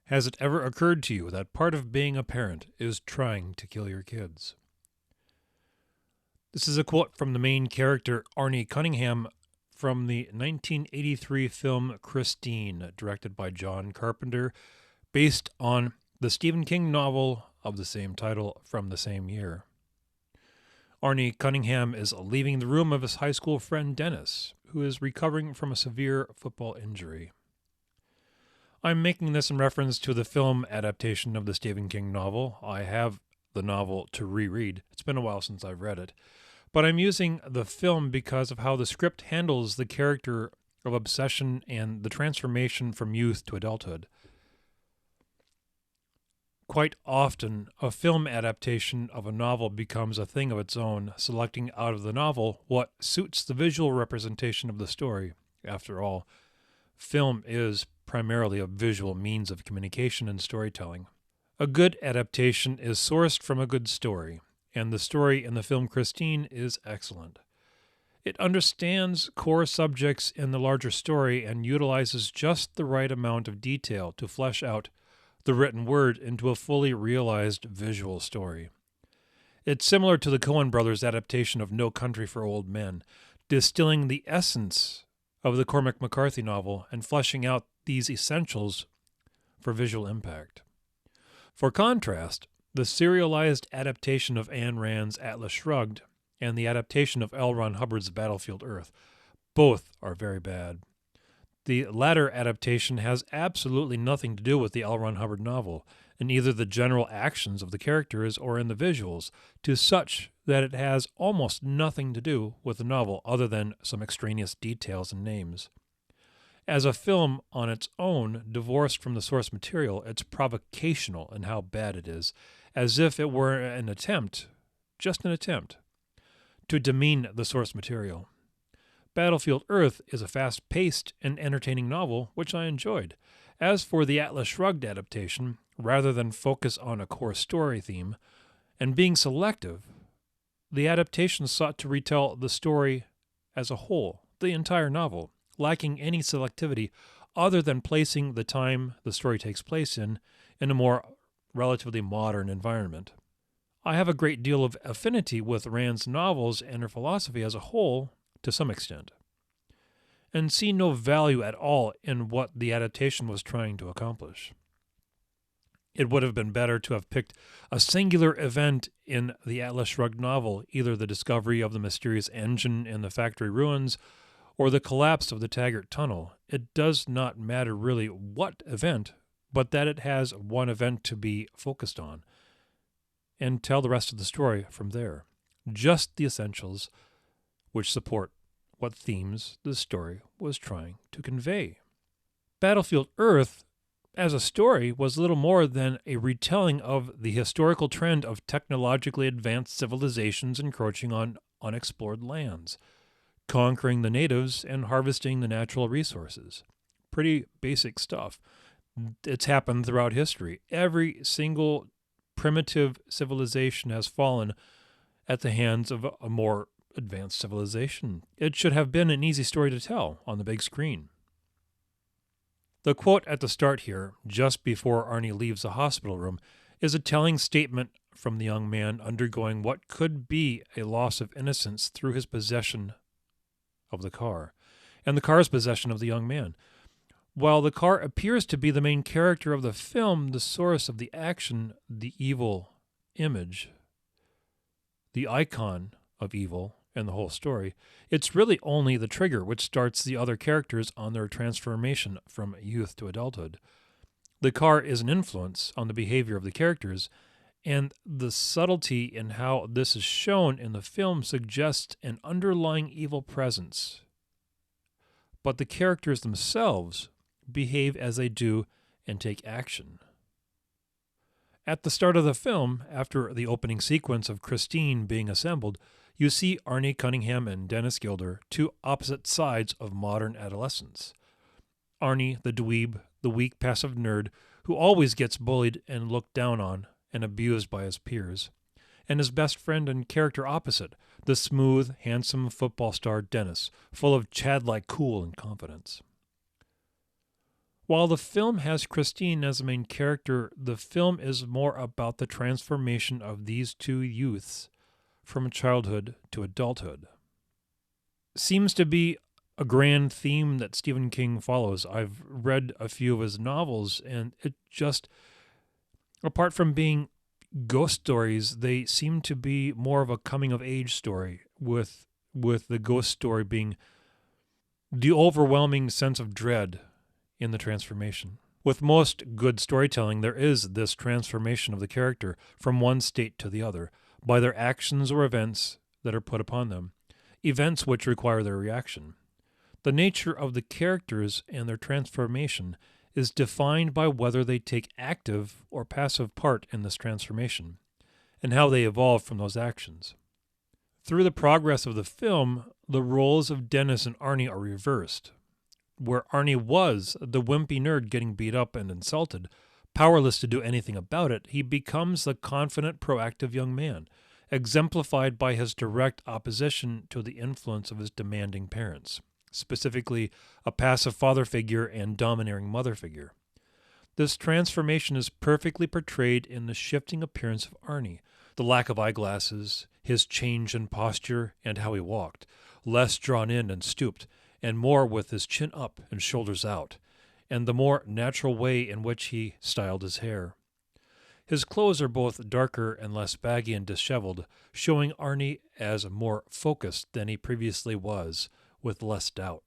Has it ever occurred to you that part of being a parent is trying to kill your kids? This is a quote from the main character, Arnie Cunningham, from the 1983 film Christine, directed by John Carpenter, based on the Stephen King novel of the same title from the same year. Arnie Cunningham is leaving the room of his high school friend Dennis, who is recovering from a severe football injury. I'm making this in reference to the film adaptation of the Stephen King novel. I have the novel to reread. It's been a while since I've read it. But I'm using the film because of how the script handles the character of obsession and the transformation from youth to adulthood. Quite often, a film adaptation of a novel becomes a thing of its own, selecting out of the novel what suits the visual representation of the story. After all, film is primarily a visual means of communication and storytelling. A good adaptation is sourced from a good story, and the story in the film Christine is excellent. It understands core subjects in the larger story and utilizes just the right amount of detail to flesh out the written word into a fully realized visual story. It's similar to the Coen brothers' adaptation of No Country for Old Men, distilling the essence of the Cormac McCarthy novel and fleshing out these essentials for visual impact. For contrast, the serialized adaptation of Ayn Rand's Atlas Shrugged and the adaptation of L. Ron Hubbard's Battlefield Earth both are very bad. The latter adaptation has absolutely nothing to do with the L. Ron Hubbard novel, in either the general actions of the characters or in the visuals, to such that it has almost nothing to do with the novel other than some extraneous details and names. As a film on its own, divorced from the source material, it's provocational in how bad it is, as if it were an attempt, just an attempt, to demean the source material. Battlefield Earth is a fast-paced and entertaining novel, which I enjoyed. As for the Atlas Shrugged adaptation, rather than focus on a core story theme, and being selective, the adaptation sought to retell the story as a whole, the entire novel, lacking any selectivity other than placing the time the story takes place in a more relatively modern environment. I have a great deal of affinity with Rand's novels and her philosophy as a whole, to some extent, and see no value at all in what the adaptation was trying to accomplish. It would have been better to have picked a singular event in the Atlas Shrugged novel, either the discovery of the mysterious engine in the factory ruins or the collapse of the Taggart Tunnel. It does not matter really what event, but that it has one event to be focused on, and tell the rest of the story from there. Just the essentials which support what themes the story was trying to convey. Battlefield Earth, as a story, was little more than a retelling of the historical trend of technologically advanced civilizations encroaching on unexplored lands, conquering the natives and harvesting the natural resources. Pretty basic stuff. It's happened throughout history. Every single primitive civilization has fallen at the hands of a more advanced civilization. It should have been an easy story to tell on the big screen. The quote at the start here, just before Arnie leaves the hospital room, is a telling statement from the young man undergoing what could be a loss of innocence through his possession of the car, and the car's possession of the young man. While the car appears to be the main character of the film, the source of the action, the evil image, the icon of evil, and the whole story, it's really only the trigger which starts the other characters on their transformation from youth to adulthood. The car is an influence on the behavior of the characters, and the subtlety in how this is shown in the film suggests an underlying evil presence. But the characters themselves behave as they do and take action. At the start of the film, after the opening sequence of Christine being assembled, you see Arnie Cunningham and Dennis Gilder, two opposite sides of modern adolescence. Arnie, the dweeb, the weak, passive nerd who always gets bullied and looked down on and abused by his peers, and his best friend and character opposite, the smooth, handsome football star Dennis, full of Chad-like cool and confidence. While the film has Christine as the main character, the film is more about the transformation of these two youths from childhood to adulthood. Seems to be a grand theme that Stephen King follows. I've read a few of his novels, and it just, apart from being ghost stories, they seem to be more of a coming-of-age story, with the ghost story being the overwhelming sense of dread in the transformation. With most good storytelling, there is this transformation of the character from one state to the other by their actions or events that are put upon them, events which require their reaction. The nature of the characters and their transformation is defined by whether they take active or passive part in this transformation, and how they evolve from those actions. Through the progress of the film, the roles of Dennis and Arnie are reversed. Where Arnie was the wimpy nerd getting beat up and insulted, powerless to do anything about it, he becomes the confident, proactive young man, exemplified by his direct opposition to the influence of his demanding parents, specifically a passive father figure and domineering mother figure. This transformation is perfectly portrayed in the shifting appearance of Arnie, the lack of eyeglasses, his change in posture and how he walked, less drawn in and stooped, and more with his chin up and shoulders out, and the more natural way in which he styled his hair. His clothes are both darker and less baggy and disheveled, showing Arnie as more focused than he previously was, with less doubt.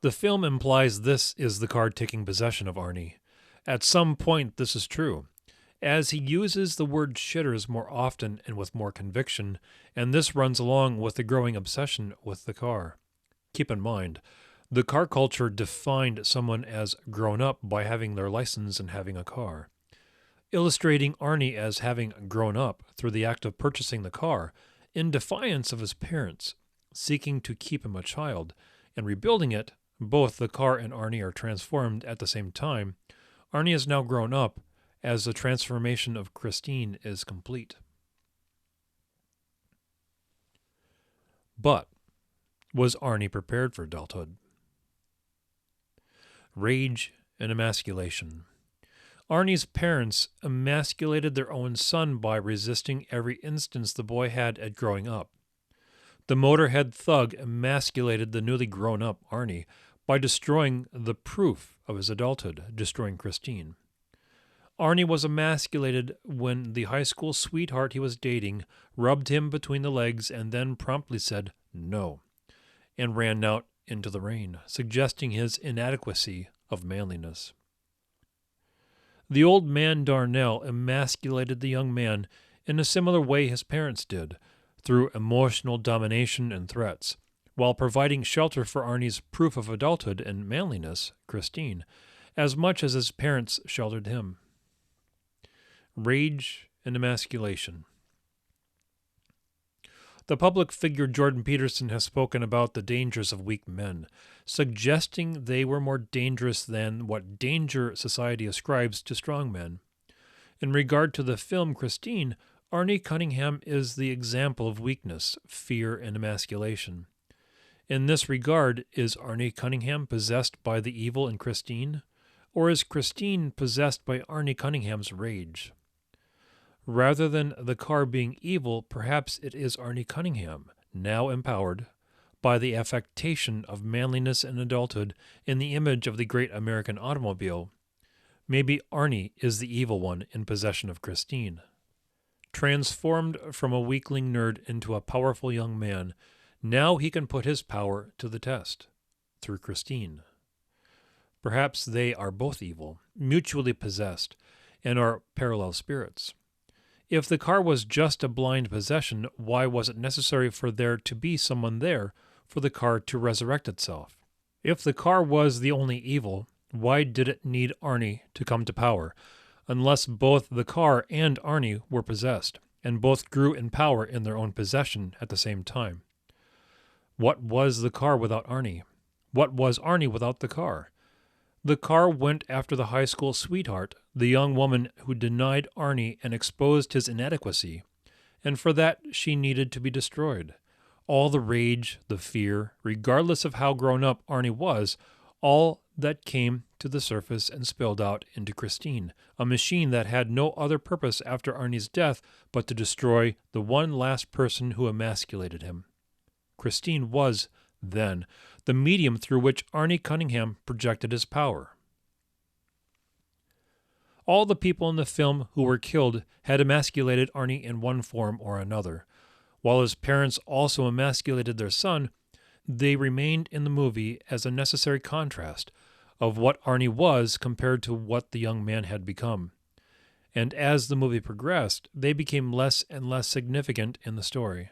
The film implies this is the car taking possession of Arnie. At some point this is true, as he uses the word shitters more often and with more conviction, and this runs along with the growing obsession with the car. Keep in mind, the car culture defined someone as grown up by having their license and having a car. Illustrating Arnie as having grown up through the act of purchasing the car, in defiance of his parents, seeking to keep him a child, and rebuilding it, both the car and Arnie are transformed at the same time. Arnie is now grown up, as the transformation of Christine is complete. But was Arnie prepared for adulthood? Rage and emasculation. Arnie's parents emasculated their own son by resisting every instance the boy had at growing up. The motorhead thug emasculated the newly grown-up Arnie by destroying the proof of his adulthood, destroying Christine. Arnie was emasculated when the high school sweetheart he was dating rubbed him between the legs and then promptly said no, and ran out into the rain, suggesting his inadequacy of manliness. The old man Darnell emasculated the young man in a similar way his parents did, through emotional domination and threats, while providing shelter for Arnie's proof of adulthood and manliness, Christine, as much as his parents sheltered him. Rage and emasculation. The public figure Jordan Peterson has spoken about the dangers of weak men, suggesting they were more dangerous than what danger society ascribes to strong men. In regard to the film Christine, Arnie Cunningham is the example of weakness, fear, and emasculation. In this regard, is Arnie Cunningham possessed by the evil in Christine, or is Christine possessed by Arnie Cunningham's rage? Rather than the car being evil, perhaps it is Arnie Cunningham, now empowered by the affectation of manliness and adulthood in the image of the great American automobile. Maybe Arnie is the evil one in possession of Christine. Transformed from a weakling nerd into a powerful young man, now he can put his power to the test, through Christine. Perhaps they are both evil, mutually possessed, and are parallel spirits. If the car was just a blind possession, why was it necessary for there to be someone there for the car to resurrect itself? If the car was the only evil, why did it need Arnie to come to power, unless both the car and Arnie were possessed, and both grew in power in their own possession at the same time? What was the car without Arnie? What was Arnie without the car? The car went after the high school sweetheart, the young woman who denied Arnie and exposed his inadequacy, and for that she needed to be destroyed. All the rage, the fear, regardless of how grown up Arnie was, all that came to the surface and spilled out into Christine, a machine that had no other purpose after Arnie's death but to destroy the one last person who emasculated him. Christine was, then, the medium through which Arnie Cunningham projected his power. All the people in the film who were killed had emasculated Arnie in one form or another. While his parents also emasculated their son, they remained in the movie as a necessary contrast of what Arnie was compared to what the young man had become. And as the movie progressed, they became less and less significant in the story.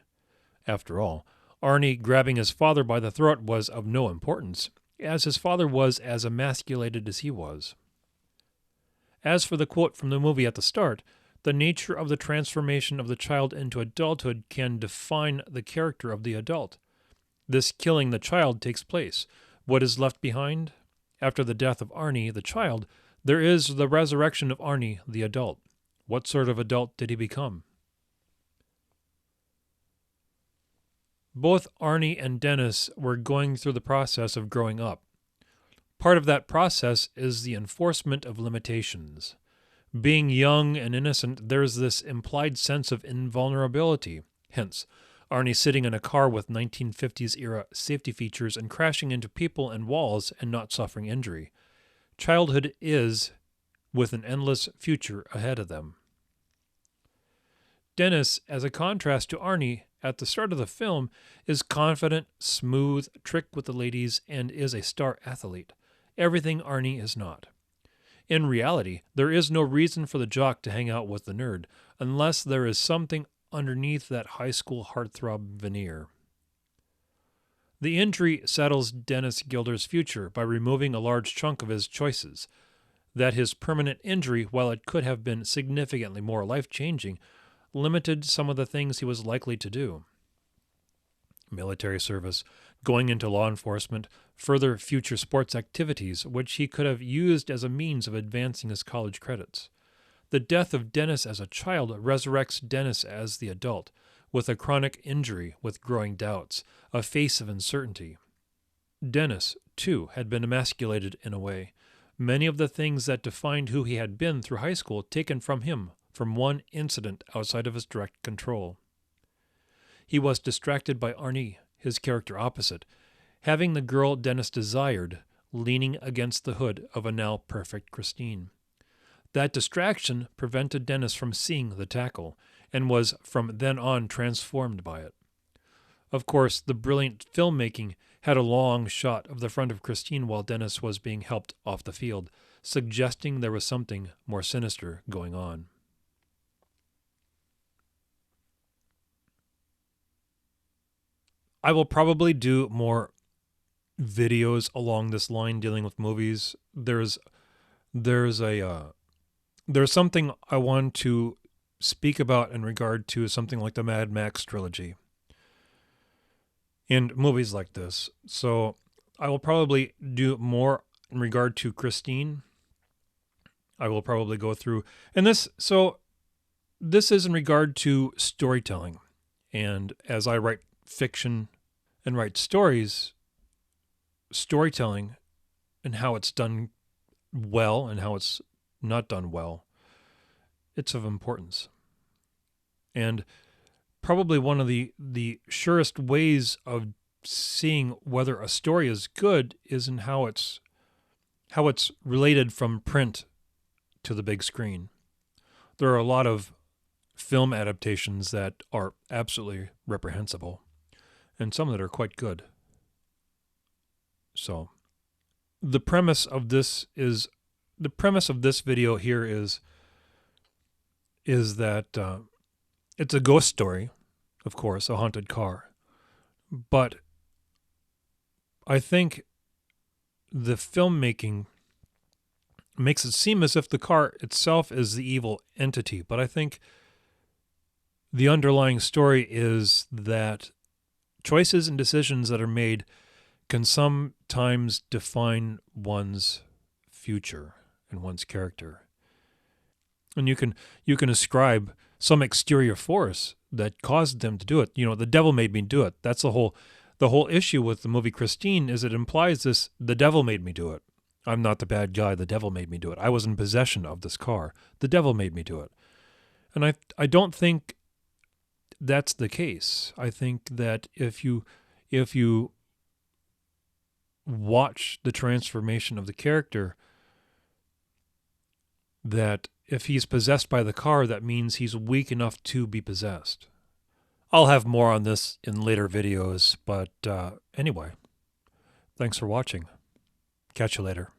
After all, Arnie grabbing his father by the throat was of no importance, as his father was as emasculated as he was. As for the quote from the movie at the start, the nature of the transformation of the child into adulthood can define the character of the adult. This killing the child takes place. What is left behind? After the death of Arnie, the child, there is the resurrection of Arnie, the adult. What sort of adult did he become? Both Arnie and Dennis were going through the process of growing up. Part of that process is the enforcement of limitations. Being young and innocent, there's this implied sense of invulnerability. Hence, Arnie sitting in a car with 1950s-era safety features and crashing into people and walls and not suffering injury. Childhood is, with an endless future ahead of them. Dennis, as a contrast to Arnie, at the start of the film, is confident, smooth, trick with the ladies, and is a star athlete. Everything Arnie is not. In reality, there is no reason for the jock to hang out with the nerd, unless there is something underneath that high school heartthrob veneer. The injury settles Dennis Gilder's future by removing a large chunk of his choices. That his permanent injury, while it could have been significantly more life-changing, limited some of the things he was likely to do. Military service, going into law enforcement, further future sports activities, which he could have used as a means of advancing his college credits. The death of Dennis as a child resurrects Dennis as the adult, with a chronic injury, with growing doubts, a face of uncertainty. Dennis, too, had been emasculated in a way. Many of the things that defined who he had been through high school taken from him, from one incident outside of his direct control. He was distracted by Arnie, his character opposite, having the girl Dennis desired, leaning against the hood of a now perfect Christine. That distraction prevented Dennis from seeing the tackle, and was from then on transformed by it. Of course, the brilliant filmmaking had a long shot of the front of Christine while Dennis was being helped off the field, suggesting there was something more sinister going on. I will probably do more videos along this line dealing with movies. There's something I want to speak about in regard to something like the Mad Max trilogy and movies like this. So I will probably do more in regard to Christine. I will probably go through, and this is in regard to storytelling. And as I write fiction and write stories, storytelling and how it's done well and how it's not done well, it's of importance. And probably one of the surest ways of seeing whether a story is good is in how it's related from print to the big screen. There are a lot of film adaptations that are absolutely reprehensible, and some that are quite good. So, the premise of this video here is that it's a ghost story, of course, a haunted car. But I think the filmmaking makes it seem as if the car itself is the evil entity. But I think the underlying story is that choices and decisions that are made can sometimes define one's future and one's character. And you can ascribe some exterior force that caused them to do it. You know, the devil made me do it. That's the whole The whole issue with the movie Christine is it implies this, the devil made me do it. I'm not the bad guy, the devil made me do it. I was in possession of this car. The devil made me do it. And I don't think that's the case. I think that if you watch the transformation of the character, that if he's possessed by the car, that means he's weak enough to be possessed. I'll have more on this in later videos, but anyway, thanks for watching. Catch you later.